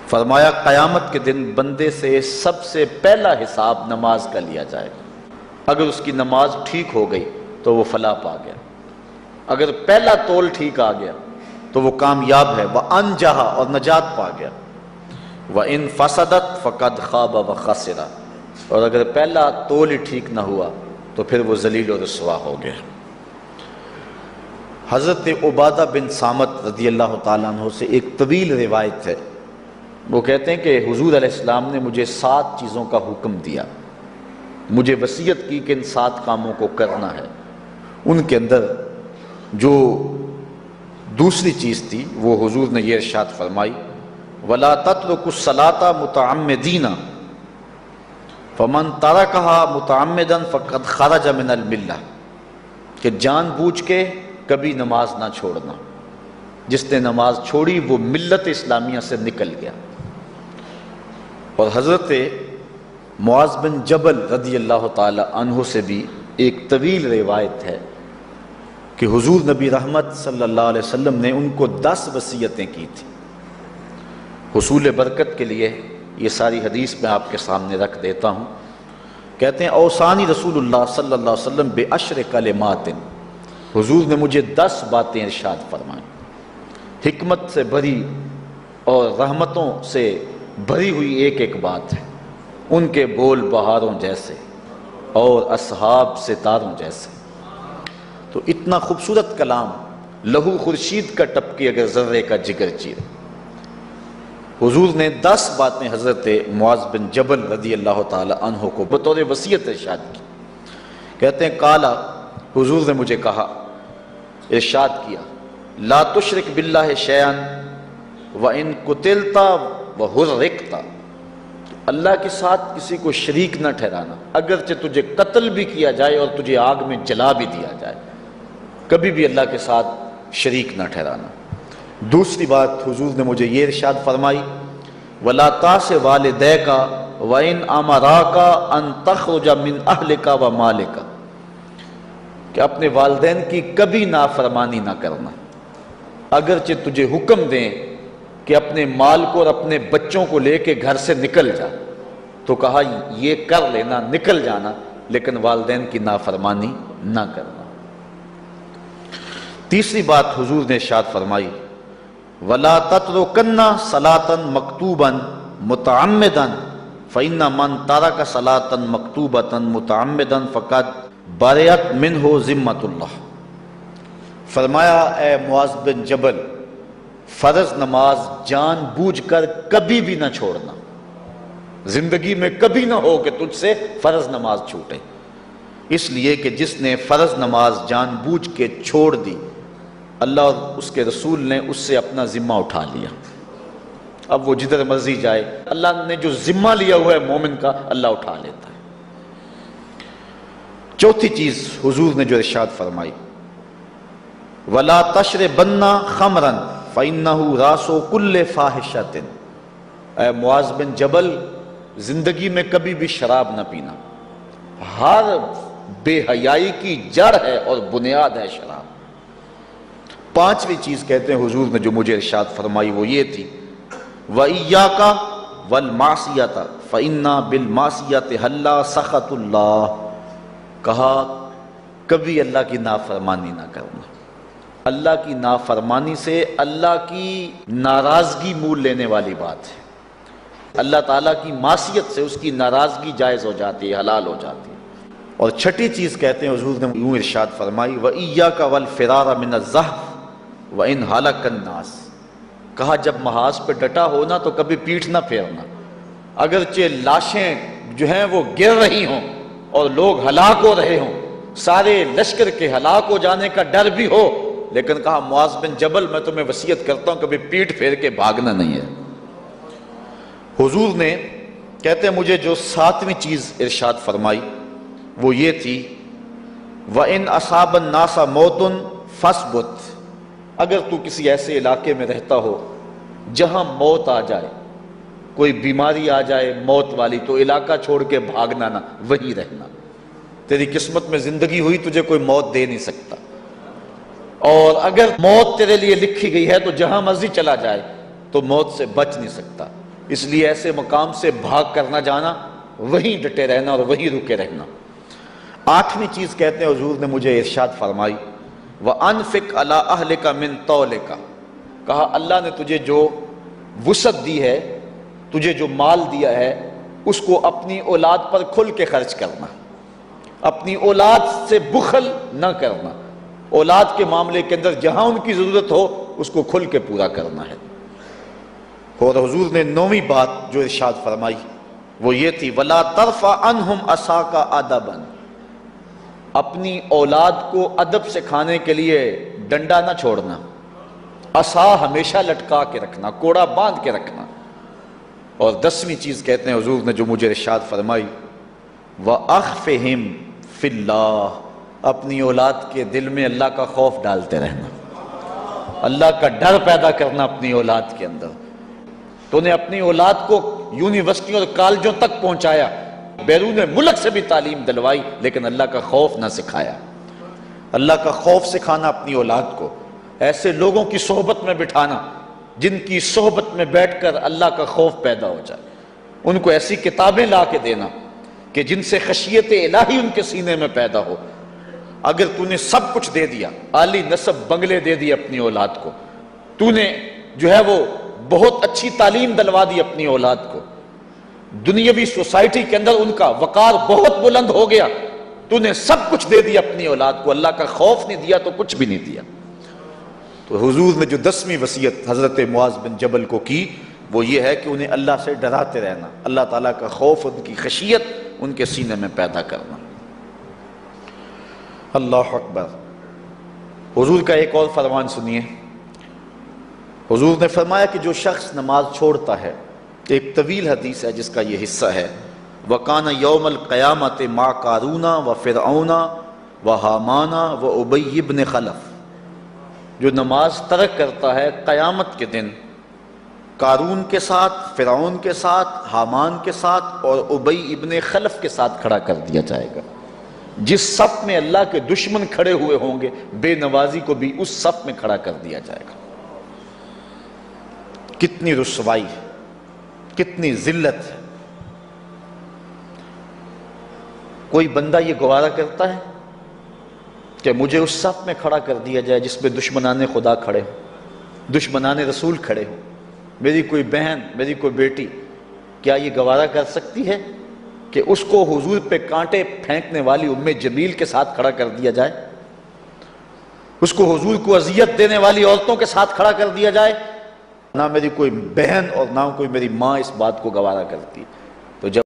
فرمایا قیامت کے دن بندے سے سب سے پہلا حساب نماز کا لیا جائے گا۔ اگر اس کی نماز ٹھیک ہو گئی تو وہ فلاح پا گیا، اگر پہلا تول ٹھیک آ گیا تو وہ کامیاب ہے، وَأَنْجَحَ اور نجات پا گیا، وَإِنْ فَسَدَتْ فَقَدْ خَابَ وَخَسِرَ اور اگر پہلا تول ہی ٹھیک نہ ہوا تو پھر وہ ذلیل و رسوا ہو گیا۔ حضرت عبادہ بن صامت رضی اللہ تعالیٰ عنہ سے ایک طویل روایت ہے، وہ کہتے ہیں کہ حضور علیہ السلام نے مجھے 7 چیزوں کا حکم دیا، مجھے وصیت کی کہ ان 7 کاموں کو کرنا ہے۔ ان کے اندر جو دوسری چیز تھی وہ حضور نے یہ ارشاد فرمائی، وَلَا تَتْرُكُوا الصَّلَاةَ مُتَعَمِّدِينَ فَمَنْ تَرَكَهَا مُتَعَمِّدًا فَقَدْ خَرَجَ مِنَ الْمِلَّةِ کہ جان بوجھ کے کبھی نماز نہ چھوڑنا، جس نے نماز چھوڑی وہ ملت اسلامیہ سے نکل گیا۔ اور حضرت معاذ بن جبل رضی اللہ تعالی عنہ سے بھی ایک طویل روایت ہے کہ حضور نبی رحمت صلی اللہ علیہ وسلم نے ان کو 10 وصیتیں کی تھیں۔ حصول برکت کے لیے یہ ساری حدیث میں آپ کے سامنے رکھ دیتا ہوں۔ کہتے ہیں اوصانی رسول اللہ صلی اللہ علیہ وسلم بعشر کلمات، حضور نے مجھے 10 باتیں ارشاد فرمائیں، حکمت سے بھری اور رحمتوں سے بھری ہوئی ایک ایک بات ہے، ان کے بول بہاروں جیسے اور اصحاب ستاروں جیسے۔ تو اتنا خوبصورت کلام، لہو خورشید کا ٹپکی اگر ذرے کا جگر چیر۔ حضور نے 10 باتیں حضرت معاذ بن جبل رضی اللہ تعالی عنہ کو بطور وصیت ارشاد کی۔ کہتے ہیں کالا، حضور نے مجھے کہا، ارشاد کیا، لا تشرک باللہ شیئا وَإِن قُتِلْتَ وَحُرِّقْتَ اللہ کے ساتھ کسی کو شریک نہ ٹھہرانا، اگرچہ تجھے قتل بھی کیا جائے اور تجھے آگ میں جلا بھی دیا جائے، کبھی بھی اللہ کے ساتھ شریک نہ ٹھہرانا۔ دوسری بات حضور نے مجھے یہ ارشاد فرمائی، وَلَا تَعْصِ وَالِدَيْكَ وَإِنْ أَمَرَاكَ أَن تَخْرُجَ مِنْ أَهْلِكَ وَمَالِكَ کہ اپنے والدین کی کبھی نافرمانی نہ کرنا، اگرچہ تجھے حکم دیں کہ اپنے مال کو اور اپنے بچوں کو لے کے گھر سے نکل جا، تو کہا یہ کر لینا، نکل جانا، لیکن والدین کی نافرمانی نہ کرنا۔ تیسری بات حضور نے ارشاد فرمائی، وَلَا تَتْرُكَنَّ صَلَاةً مَكْتُوبًا مُتَعَمِّدًا فَإِنَّ مَنْ تَرَكَ صَلَاةً مَكْتُوبَةً مُتَعَمِّدًا فَقَدْ بَرِئَتْ مِنْهُ ذِمَّةُ اللَّهِ فرمایا اے معاذ بن جبل، فرض نماز جان بوجھ کر کبھی بھی نہ چھوڑنا، زندگی میں کبھی نہ ہو کہ تجھ سے فرض نماز چھوٹے، اس لیے کہ جس نے فرض نماز جان بوجھ کے چھوڑ دی، اللہ اور اس کے رسول نے اس سے اپنا ذمہ اٹھا لیا۔ اب وہ جدھر مرضی جائے، اللہ نے جو ذمہ لیا ہوا ہے مومن کا، اللہ اٹھا لیتا ہے۔ چوتھی چیز حضور نے جو ارشاد فرمائی، وَلَا تَشْرِبَنَّ خَمْرًا فَإِنَّهُ رَاسُ كُلِّ فَاحِشَةٍ اے معاذ بن جبل، زندگی میں کبھی بھی شراب نہ پینا، ہر بے حیائی کی جڑ ہے اور بنیاد ہے شراب۔ پانچویں چیز کہتے ہیں حضور نے جو مجھے ارشاد فرمائی وہ یہ تھی، وَإِيَّاكَ وَالْمَعْصِيَةَ فَإِنَّ بِالْمَعْصِيَةِ حَلَّ سَخَطُ اللَّهِ کہا کبھی اللہ کی نافرمانی نہ کرنا، اللہ کی نافرمانی سے اللہ کی ناراضگی مول لینے والی بات ہے، اللہ تعالیٰ کی معصیت سے اس کی ناراضگی جائز ہو جاتی ہے، حلال ہو جاتی ہے۔ اور چھٹی چیز کہتے ہیں حضور نے یوں ارشاد فرمائی، وَإِيَّاكَ وَالْفِرَارَ مِنَ الزَّحْفِ وَإِنْ هَلَكَ النَّاسِ کہا جب محاذ پہ ڈٹا ہونا تو کبھی پیٹھ نہ پھیرنا، اگرچہ لاشیں جو ہیں وہ گر رہی ہوں اور لوگ ہلاک ہو رہے ہوں، سارے لشکر کے ہلاک ہو جانے کا ڈر بھی ہو، لیکن کہا معاذ بن جبل میں تمہیں وصیت کرتا ہوں کبھی پیٹھ پھیر کے بھاگنا نہیں ہے۔ حضور نے کہتے ہیں مجھے جو 7ویں چیز ارشاد فرمائی وہ یہ تھی، وَإِنْ أَصَابَ النَّاسَ مَوْتٌ فَاصْبُتْ اگر تو کسی ایسے علاقے میں رہتا ہو جہاں موت آ جائے، کوئی بیماری آ جائے موت والی، تو علاقہ چھوڑ کے بھاگنا نہ، وہیں رہنا، تیری قسمت میں زندگی ہوئی تجھے کوئی موت دے نہیں سکتا، اور اگر موت تیرے لیے لکھی گئی ہے تو جہاں مرضی چلا جائے تو موت سے بچ نہیں سکتا، اس لیے ایسے مقام سے بھاگ کر نہ جانا، وہیں ڈٹے رہنا اور وہیں رکے رہنا۔ آٹھویں چیز کہتے ہیں حضور نے مجھے ارشاد فرمائی، وَأَنفِقْ عَلَىٰ أَهْلِكَ مِن طَوْلِكَ، کہا اللہ نے تجھے جو وسعت دی ہے، تجھے جو مال دیا ہے، اس کو اپنی اولاد پر کھل کے خرچ کرنا، اپنی اولاد سے بخل نہ کرنا، اولاد کے معاملے کے اندر جہاں ان کی ضرورت ہو اس کو کھل کے پورا کرنا ہے۔ اور حضور نے نویں بات جو ارشاد فرمائی وہ یہ تھی، وَلَا تَرْفَعْ عَنْهُمْ عَصَاكَ عَدَبًا، اپنی اولاد کو ادب سکھانے کے لیے ڈنڈا نہ چھوڑنا، عصا ہمیشہ لٹکا کے رکھنا، کوڑا باندھ کے رکھنا۔ اور 10ویں چیز کہتے ہیں حضور نے جو مجھے ارشاد فرمائی، وَأَخْفِهِمْ فِي اللَّهِ، اپنی اولاد کے دل میں اللہ کا خوف ڈالتے رہنا، اللہ کا ڈر پیدا کرنا اپنی اولاد کے اندر۔ تو نے اپنی اولاد کو یونیورسٹیوں اور کالجوں تک پہنچایا، بیرون ملک سے بھی تعلیم دلوائی، لیکن اللہ کا خوف نہ سکھایا۔ اللہ کا خوف سکھانا اپنی اولاد کو، ایسے لوگوں کی صحبت میں بٹھانا جن کی صحبت میں بیٹھ کر اللہ کا خوف پیدا ہو جائے، ان کو ایسی کتابیں لا کے دینا کہ جن سے خشیت الہی ان کے سینے میں پیدا ہو۔ اگر تو نے سب کچھ دے دیا، عالی نسب بنگلے دے دی اپنی اولاد کو، تو نے جو ہے وہ بہت اچھی تعلیم دلوا دی اپنی اولاد کو، دنیاوی سوسائٹی کے اندر ان کا وقار بہت بلند ہو گیا، تو نے سب کچھ دے دیا اپنی اولاد کو، اللہ کا خوف نہیں دیا تو کچھ بھی نہیں دیا۔ تو حضور نے جو 10ویں وصیت حضرت معاذ بن جبل کو کی وہ یہ ہے کہ انہیں اللہ سے ڈراتے رہنا، اللہ تعالیٰ کا خوف، ان کی خشیت ان کے سینے میں پیدا کرنا۔ اللہ اکبر۔ حضور کا ایک اور فرمان سنیے، حضور نے فرمایا کہ جو شخص نماز چھوڑتا ہے، ایک طویل حدیث ہے جس کا یہ حصہ ہے، وَكَانَ يَوْمَ الْقِيَامَةِ مَعَ قَارُونَ وَفِرْعَوْنَ وَحَامَانَ وَأُبَيِّ بْنِ خَلَف، جو نماز ترک کرتا ہے قیامت کے دن قارون کے ساتھ، فرعون کے ساتھ، حامان کے ساتھ اور ابی ابن خلف کے ساتھ کھڑا کر دیا جائے گا۔ جس صف میں اللہ کے دشمن کھڑے ہوئے ہوں گے، بے نوازی کو بھی اس صف میں کھڑا کر دیا جائے گا۔ کتنی رسوائی ہے، کتنی ذلت ہے۔ کوئی بندہ یہ گوارا کرتا ہے کہ مجھے اس صف میں کھڑا کر دیا جائے جس میں دشمنان خدا کھڑے ہوں، دشمنان رسول کھڑے ہوں، میری کوئی بہن، میری کوئی بیٹی کیا یہ گوارا کر سکتی ہے کہ اس کو حضور پہ کانٹے پھینکنے والی ام جمیل کے ساتھ کھڑا کر دیا جائے، اس کو حضور کو اذیت دینے والی عورتوں کے ساتھ کھڑا کر دیا جائے؟ نہ میری کوئی بہن اور نہ کوئی میری ماں اس بات کو گوارا کرتی۔ تو جب